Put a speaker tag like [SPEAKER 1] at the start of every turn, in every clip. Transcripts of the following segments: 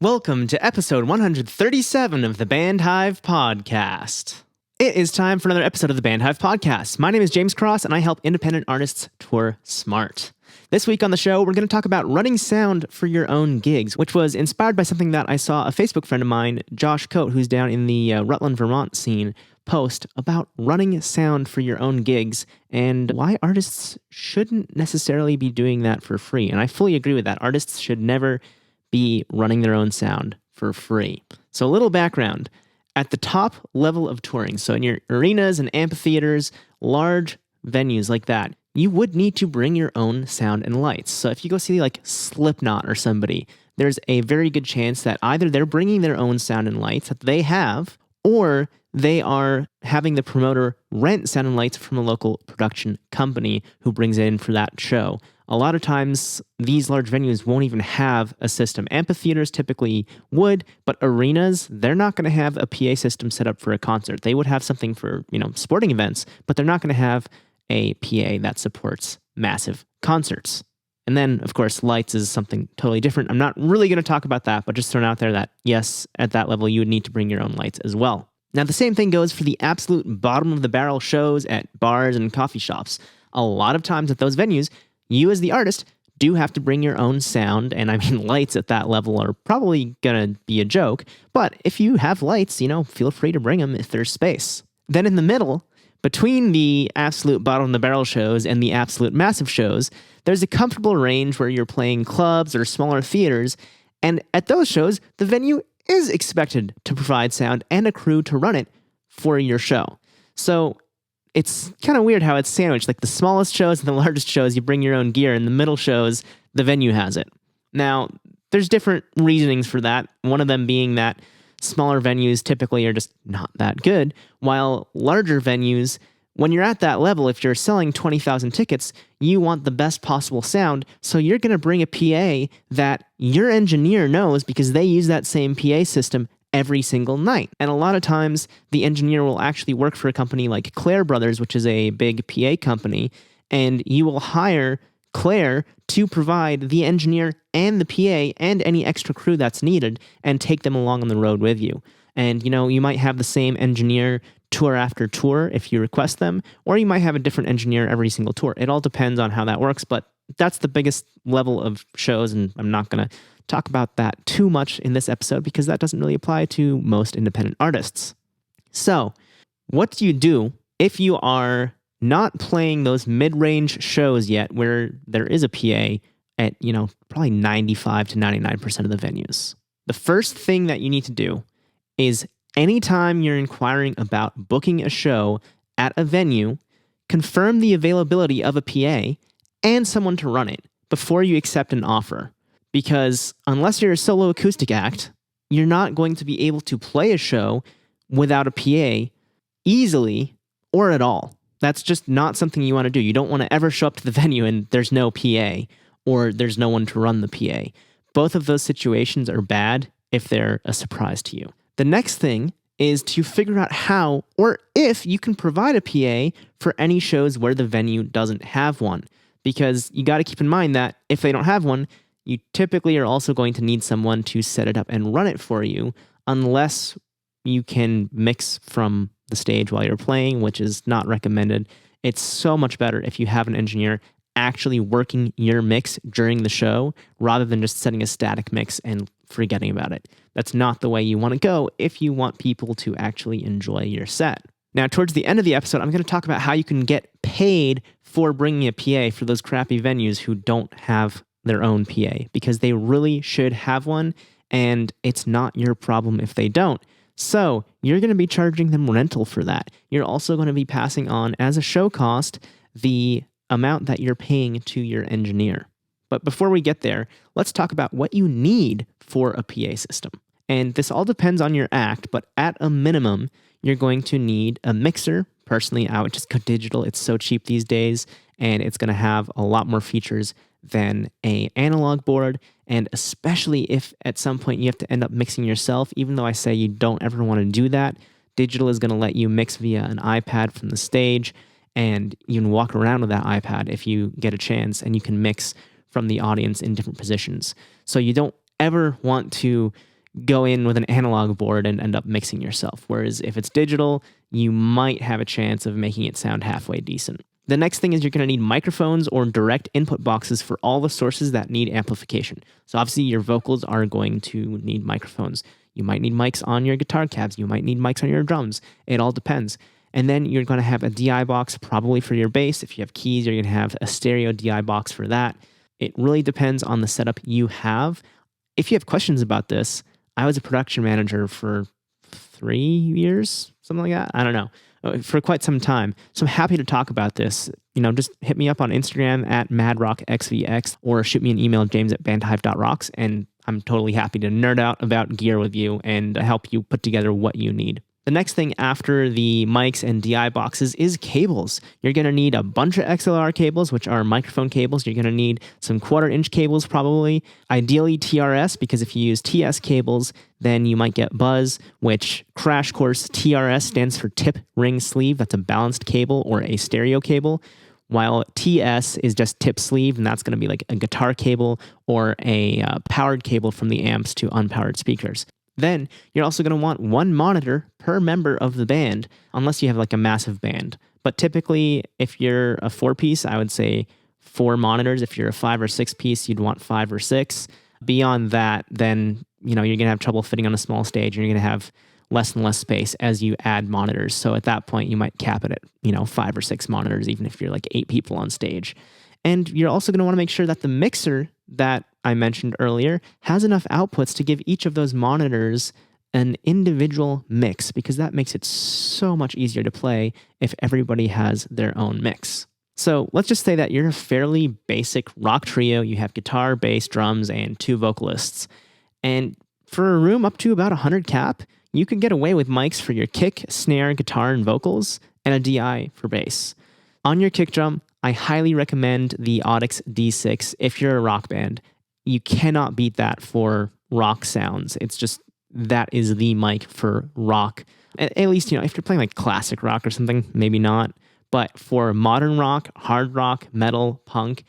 [SPEAKER 1] Welcome to episode 137 of the Band Hive Podcast. It is time for another episode of the Band Hive Podcast. My name is James Cross, and I help independent artists tour smart. This week on the show, we're going to talk about running sound for your own gigs, which was inspired by something that I saw a Facebook friend of mine, Josh Coate, who's down in the Rutland, Vermont scene, post about running sound for your own gigs and why artists shouldn't necessarily be doing that for free. And I fully agree with that. Artists should never be running their own sound for free. So a little background. At the top level of touring, so in your arenas and amphitheaters, large venues like that, you would need to bring your own sound and lights. So if you go see like Slipknot or somebody, there's a very good chance that either they're bringing their own sound and lights that they have, or they are having the promoter rent sound and lights from a local production company who brings it in for that show. A lot of times, these large venues won't even have a system. Amphitheaters typically would, but arenas, they're not going to have a PA system set up for a concert. They would have something for, sporting events, but they're not going to have a PA that supports massive concerts. And then, of course, lights is something totally different. I'm not really going to talk about that, but just throwing out there that, yes, at that level, you would need to bring your own lights as well. Now, the same thing goes for the absolute bottom of the barrel shows at bars and coffee shops. A lot of times at those venues, you as the artist do have to bring your own sound, and lights at that level are probably gonna be a joke, but if you have lights, feel free to bring them if there's space. Then in the middle, between the absolute bottom of the barrel shows and the absolute massive shows, there's a comfortable range where you're playing clubs or smaller theaters, and at those shows, the venue is expected to provide sound and a crew to run it for your show. So it's kind of weird how it's sandwiched. Like the smallest shows and the largest shows, you bring your own gear, and the middle shows, the venue has it. Now, there's different reasonings for that. One of them being that smaller venues typically are just not that good, while larger venues, when you're at that level, if you're selling 20,000 tickets, you want the best possible sound, so you're going to bring a PA that your engineer knows because they use that same PA system every single night. And a lot of times, the engineer will actually work for a company like Claire Brothers, which is a big PA company, and you will hire Claire to provide the engineer and the PA and any extra crew that's needed and take them along on the road with you. And, you might have the same engineer tour after tour if you request them, or you might have a different engineer every single tour. It all depends on how that works, but that's the biggest level of shows, and I'm not going to talk about that too much in this episode because that doesn't really apply to most independent artists. So, what do you do if you are not playing those mid-range shows yet where there is a PA at, probably 95 to 99% of the venues? The first thing that you need to do is anytime you're inquiring about booking a show at a venue, confirm the availability of a PA and someone to run it before you accept an offer. Because unless you're a solo acoustic act, you're not going to be able to play a show without a PA easily or at all. That's just not something you want to do. You don't want to ever show up to the venue and there's no PA or there's no one to run the PA. Both of those situations are bad if they're a surprise to you. The next thing is to figure out how or if you can provide a PA for any shows where the venue doesn't have one. Because you got to keep in mind that if they don't have one, you typically are also going to need someone to set it up and run it for you, unless you can mix from the stage while you're playing, which is not recommended. It's so much better if you have an engineer actually working your mix during the show, rather than just setting a static mix and forgetting about it. That's not the way you want to go if you want people to actually enjoy your set. Now, towards the end of the episode, I'm going to talk about how you can get paid for bringing a PA for those crappy venues who don't have their own PA, because they really should have one, and it's not your problem if they don't. So you're going to be charging them rental for that. You're also going to be passing on, as a show cost, the amount that you're paying to your engineer. But before we get there, let's talk about what you need for a PA system. And this all depends on your act, but at a minimum, you're going to need a mixer. Personally, I would just go digital. It's so cheap these days, and it's going to have a lot more features than an analog board. And especially if at some point you have to end up mixing yourself, even though I say you don't ever want to do that, digital is going to let you mix via an iPad from the stage, and you can walk around with that iPad if you get a chance, and you can mix from the audience in different positions. So you don't ever want to go in with an analog board and end up mixing yourself. Whereas if it's digital, you might have a chance of making it sound halfway decent. The next thing is you're going to need microphones or direct input boxes for all the sources that need amplification. So obviously your vocals are going to need microphones. You might need mics on your guitar cabs. You might need mics on your drums. It all depends. And then you're going to have a DI box probably for your bass. If you have keys, you're going to have a stereo DI box for that. It really depends on the setup you have. If you have questions about this, I was a production manager for 3 years, something like that. I don't know. For quite some time. So I'm happy to talk about this. Just hit me up on Instagram at madrockxvx or shoot me an email, james@bandhive.rocks, and I'm totally happy to nerd out about gear with you and help you put together what you need. The next thing after the mics and DI boxes is cables. You're going to need a bunch of XLR cables, which are microphone cables. You're going to need some 1/4-inch cables probably, ideally TRS, because if you use TS cables, then you might get buzz, which crash course TRS stands for tip ring sleeve. That's a balanced cable or a stereo cable, while TS is just tip sleeve, and that's going to be like a guitar cable or a powered cable from the amps to unpowered speakers. Then you're also going to want one monitor per member of the band, unless you have like a massive band. But typically, if you're a 4-piece, I would say 4 monitors. If you're a 5 or 6-piece, you'd want 5 or 6. Beyond that, then you're going to have trouble fitting on a small stage, and you're going to have less and less space as you add monitors. So at that point, you might cap it at 5 or 6 monitors, even if you're like 8 people on stage. And you're also going to want to make sure that the mixer that I mentioned earlier has enough outputs to give each of those monitors an individual mix, because that makes it so much easier to play if everybody has their own mix. So let's just say that you're a fairly basic rock trio. You have guitar, bass, drums, and 2 vocalists. And for a room up to about 100 cap, you can get away with mics for your kick, snare, guitar, and vocals, and a DI for bass. On your kick drum, I highly recommend the Audix D6 if you're a rock band. You cannot beat that for rock sounds. It's just, that is the mic for rock. At least, if you're playing like classic rock or something, maybe not. But for modern rock, hard rock, metal, punk,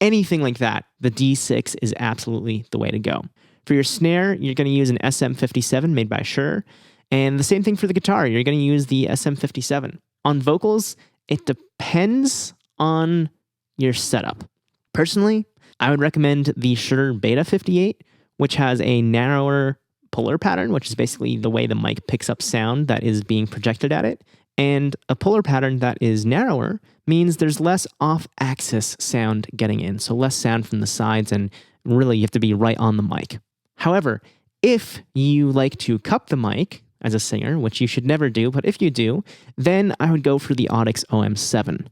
[SPEAKER 1] anything like that, the D6 is absolutely the way to go. For your snare, you're going to use an SM57 made by Shure. And the same thing for the guitar, you're going to use the SM57. On vocals, it depends on your setup. Personally, I would recommend the Shure Beta 58, which has a narrower puller pattern, which is basically the way the mic picks up sound that is being projected at it. And a puller pattern that is narrower means there's less off-axis sound getting in, so less sound from the sides, and really you have to be right on the mic. However, if you like to cup the mic as a singer, which you should never do, but if you do, then I would go for the Audix OM7.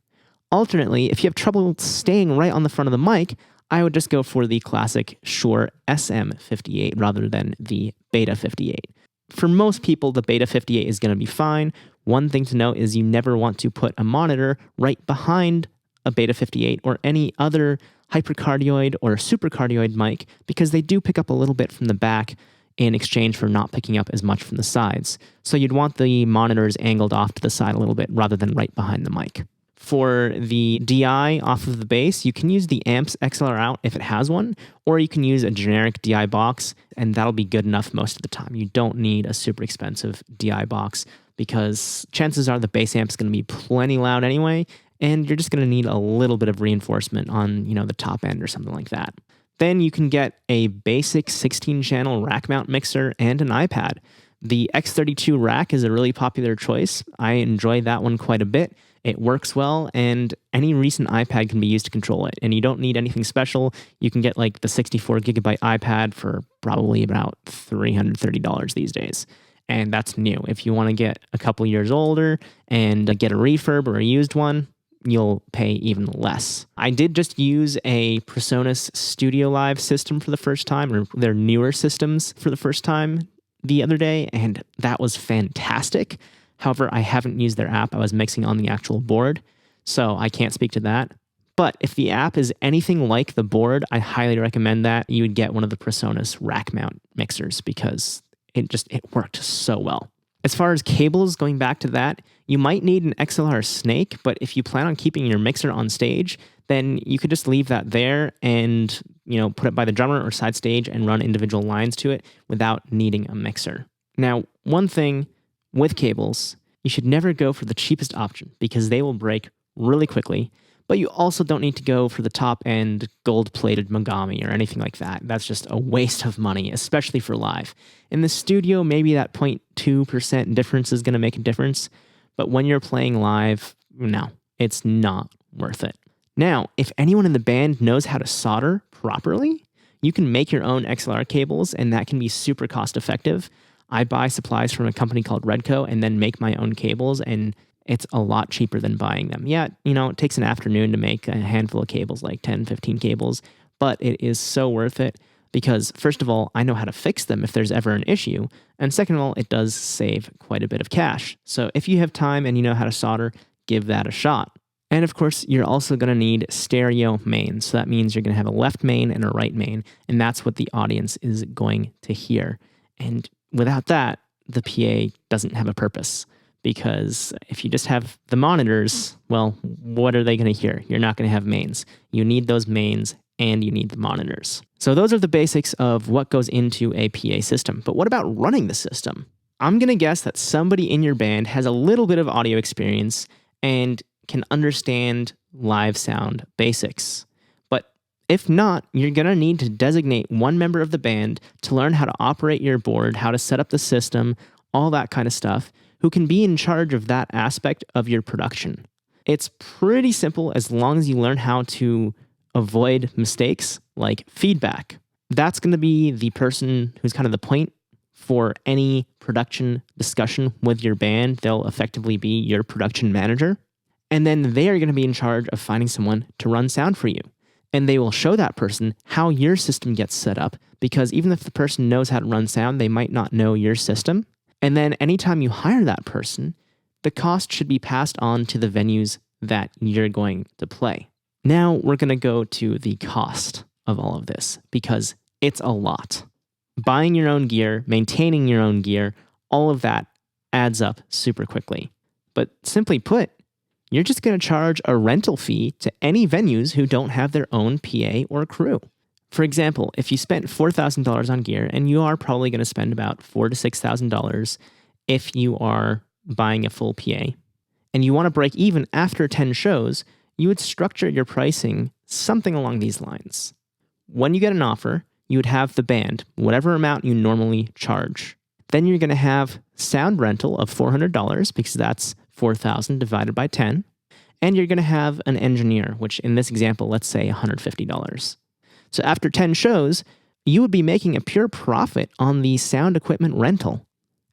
[SPEAKER 1] Alternately, if you have trouble staying right on the front of the mic, I would just go for the classic Shure SM58 rather than the Beta 58. For most people, the Beta 58 is going to be fine. One thing to note is you never want to put a monitor right behind a Beta 58 or any other hypercardioid or supercardioid mic, because they do pick up a little bit from the back in exchange for not picking up as much from the sides. So you'd want the monitors angled off to the side a little bit rather than right behind the mic. For the DI off of the bass, you can use the amps XLR out if it has one, or you can use a generic DI box, and that'll be good enough most of the time. You don't need a super expensive DI box, because chances are the bass amp is going to be plenty loud anyway, and you're just going to need a little bit of reinforcement on, the top end or something like that. Then you can get a basic 16-channel rack mount mixer and an iPad. The X32 rack is a really popular choice. I enjoy that one quite a bit. It works well, and any recent iPad can be used to control it. And you don't need anything special. You can get like the 64 gigabyte iPad for probably about $330 these days. And that's new. If you want to get a couple years older and get a refurb or a used one, you'll pay even less. I did just use a PreSonus Studio Live system for the first time, or their newer systems for the first time the other day, and that was fantastic. However, I haven't used their app. I was mixing on the actual board, so I can't speak to that. But if the app is anything like the board, I highly recommend that you would get one of the PreSonus rack mount mixers, because it worked so well. As far as cables, going back to that, you might need an XLR snake, but if you plan on keeping your mixer on stage, then you could just leave that there and, put it by the drummer or side stage and run individual lines to it without needing a mixer. Now, one thing with cables, you should never go for the cheapest option because they will break really quickly, but you also don't need to go for the top-end gold-plated Mogami or anything like that. That's just a waste of money, especially for live. In the studio, maybe that 0.2% difference is going to make a difference, but when you're playing live, no, it's not worth it. Now, if anyone in the band knows how to solder properly, you can make your own XLR cables, and that can be super cost-effective. I buy supplies from a company called Redco and then make my own cables, and it's a lot cheaper than buying them. Yeah, it takes an afternoon to make a handful of cables, like 10, 15 cables, but it is so worth it because, first of all, I know how to fix them if there's ever an issue, and second of all, it does save quite a bit of cash. So if you have time and you know how to solder, give that a shot. And of course, you're also going to need stereo mains. So that means you're going to have a left main and a right main, and that's what the audience is going to hear. And without that, the PA doesn't have a purpose. Because if you just have the monitors, well, what are they going to hear? You're not going to have mains. You need those mains and you need the monitors. So those are the basics of what goes into a PA system. But what about running the system? I'm going to guess that somebody in your band has a little bit of audio experience and can understand live sound basics. But if not, you're going to need to designate one member of the band to learn how to operate your board, how to set up the system, all that kind of stuff, who can be in charge of that aspect of your production. It's pretty simple as long as you learn how to avoid mistakes like feedback. That's going to be the person who's kind of the point for any production discussion with your band. They'll effectively be your production manager. And then they are going to be in charge of finding someone to run sound for you. And they will show that person how your system gets set up, because even if the person knows how to run sound, they might not know your system. And then anytime you hire that person, the cost should be passed on to the venues that you're going to play. Now we're going to go to the cost of all of this because it's a lot. Buying your own gear, maintaining your own gear, all of that adds up super quickly. But simply put, you're just going to charge a rental fee to any venues who don't have their own PA or crew. For example, if you spent $4,000 on gear, and you are probably going to spend about $4,000 to $6,000 if you are buying a full PA, and you want to break even after 10 shows, you would structure your pricing something along these lines. When you get an offer, you would have the band, whatever amount you normally charge. Then you're going to have sound rental of $400 because that's 4,000 divided by 10. And you're going to have an engineer, which in this example, let's say $150. So after 10 shows, you would be making a pure profit on the sound equipment rental.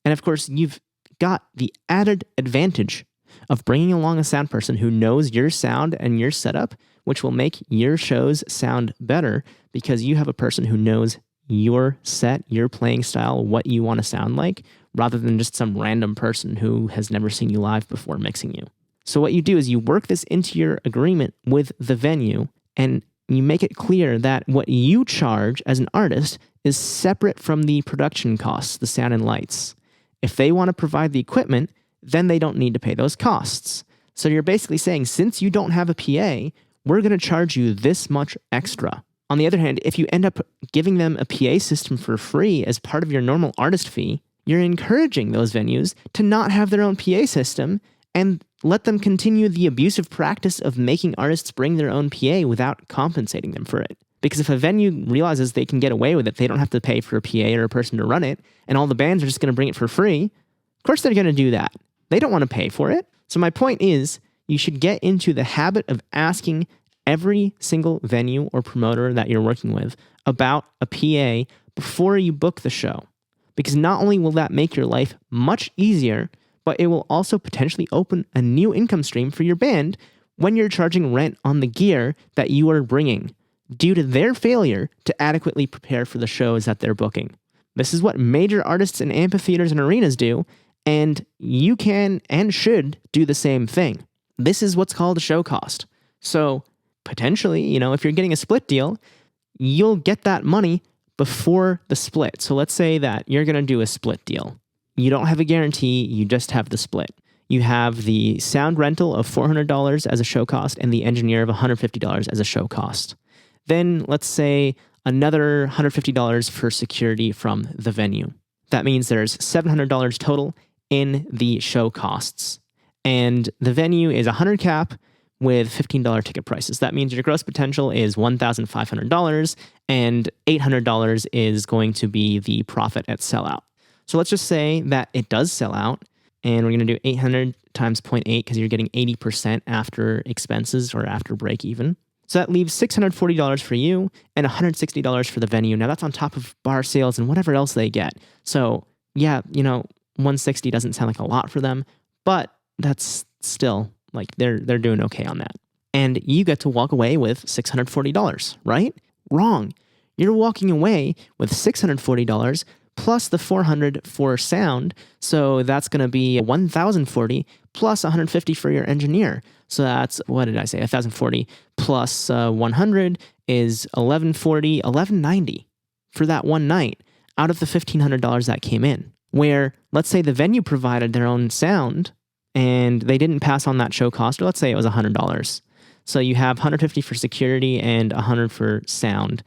[SPEAKER 1] And of course, you've got the added advantage of bringing along a sound person who knows your sound and your setup, which will make your shows sound better because you have a person who knows your set, your playing style, what you want to sound like, rather than just some random person who has never seen you live before mixing you. So what you do is you work this into your agreement with the venue, and you make it clear that what you charge as an artist is separate from the production costs, the sound and lights. If they want to provide the equipment, then they don't need to pay those costs. So you're basically saying, since you don't have a PA, we're going to charge you this much extra. On the other hand, if you end up giving them a PA system for free as part of your normal artist fee, you're encouraging those venues to not have their own PA system and let them continue the abusive practice of making artists bring their own PA without compensating them for it. Because if a venue realizes they can get away with it, they don't have to pay for a PA or a person to run it, and all the bands are just going to bring it for free, of course they're going to do that. They don't want to pay for it. So my point is, you should get into the habit of asking every single venue or promoter that you're working with about a PA before you book the show. Because not only will that make your life much easier, but it will also potentially open a new income stream for your band when you're charging rent on the gear that you are bringing due to their failure to adequately prepare for the shows that they're booking. This is what major artists in amphitheaters and arenas do, and you can and should do the same thing. This is what's called a show cost. So potentially, if you're getting a split deal, you'll get that money before the split. So let's say that you're going to do a split deal. you don't have a guarantee, you just have the split. You have the sound rental of $400 as a show cost and the engineer of $150 as a show cost. Then let's say another $150 for security from the venue. That means there's $700 total in the show costs. And the venue is $100 cap with $15 ticket prices. That means your gross potential is $1,500 and $800 is going to be the profit at sellout. So let's just say that it does sell out, and we're going to do 800 times 0.8 because you're getting 80% after expenses or after break even. So that leaves $640 for you and $160 for the venue. Now that's on top of bar sales and whatever else they get. So yeah, $160 doesn't sound like a lot for them, but that's still like they're doing okay on that. And you get to walk away with $640, right? Wrong. You're walking away with $640 plus the $400 for sound. So that's going to be $1,040 plus $150 for your engineer. So that's, what did I say? $1,040 plus $100 is $1,140, $1,190 for that one night out of the $1,500 that came in. Where, let's say the venue provided their own sound and they didn't pass on that show cost, or let's say it was $100. So you have $150 for security and $100 for sound.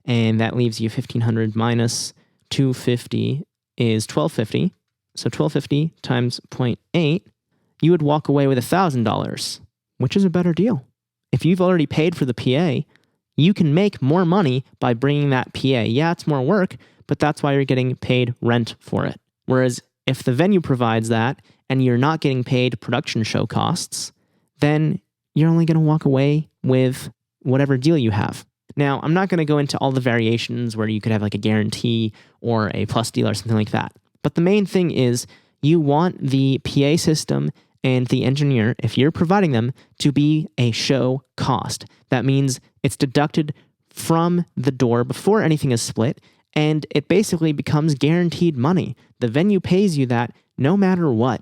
[SPEAKER 1] And that leaves you $1,500 minus $250 is $1,250. So $1,250 times 0.8, you would walk away with $1,000, which is a better deal. If you've already paid for the PA, you can make more money by bringing that PA. Yeah, it's more work, but that's why you're getting paid rent for it. Whereas if the venue provides that and you're not getting paid production show costs, then you're only going to walk away with whatever deal you have. Now, I'm not going to go into all the variations where you could have like a guarantee or a plus deal or something like that. But the main thing is you want the PA system and the engineer, if you're providing them, to be a show cost. That means it's deducted from the door before anything is split, and it basically becomes guaranteed money. The venue pays you that no matter what.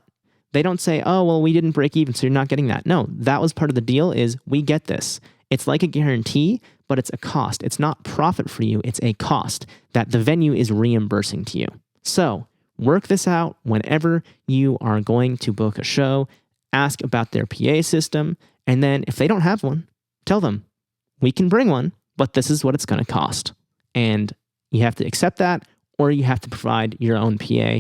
[SPEAKER 1] They don't say, oh, well, we didn't break even, so you're not getting that. No, that was part of the deal is we get this. It's like a guarantee, but it's a cost. It's not profit for you. It's a cost that the venue is reimbursing to you. So work this out whenever you are going to book a show. Ask about their PA system. And then if they don't have one, tell them, we can bring one, but this is what it's going to cost. And you have to accept that, or you have to provide your own PA.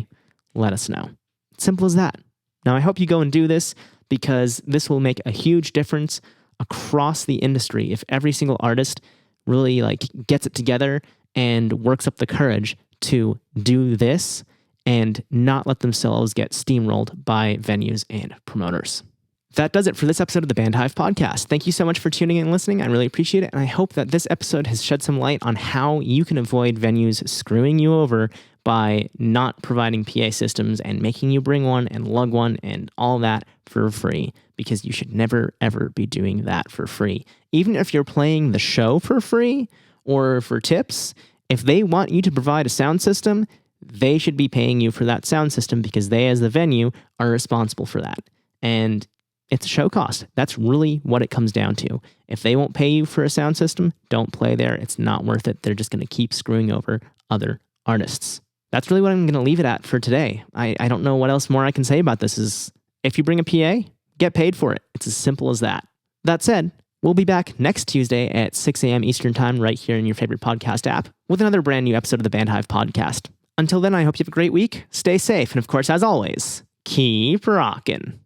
[SPEAKER 1] Let us know. Simple as that. Now, I hope you go and do this because this will make a huge difference across the industry if every single artist really gets it together and works up the courage to do this and not let themselves get steamrolled by venues and promoters. That does it for this episode of the Band Hive podcast. Thank you so much for tuning in and listening. I really appreciate it. And I hope that this episode has shed some light on how you can avoid venues screwing you over by not providing PA systems and making you bring one and lug one and all that for free, because you should never, ever be doing that for free. Even if you're playing the show for free or for tips, if they want you to provide a sound system, they should be paying you for that sound system because they, as the venue, are responsible for that. And it's a show cost. That's really what it comes down to. If they won't pay you for a sound system, don't play there. It's not worth it. They're just going to keep screwing over other artists. That's really what I'm going to leave it at for today. I don't know what else more I can say about this. Is if you bring a PA, get paid for it. It's as simple as that. That said, we'll be back next Tuesday at 6 a.m. Eastern Time right here in your favorite podcast app with another brand new episode of the Band Hive podcast. Until then, I hope you have a great week. Stay safe. And of course, as always, keep rocking.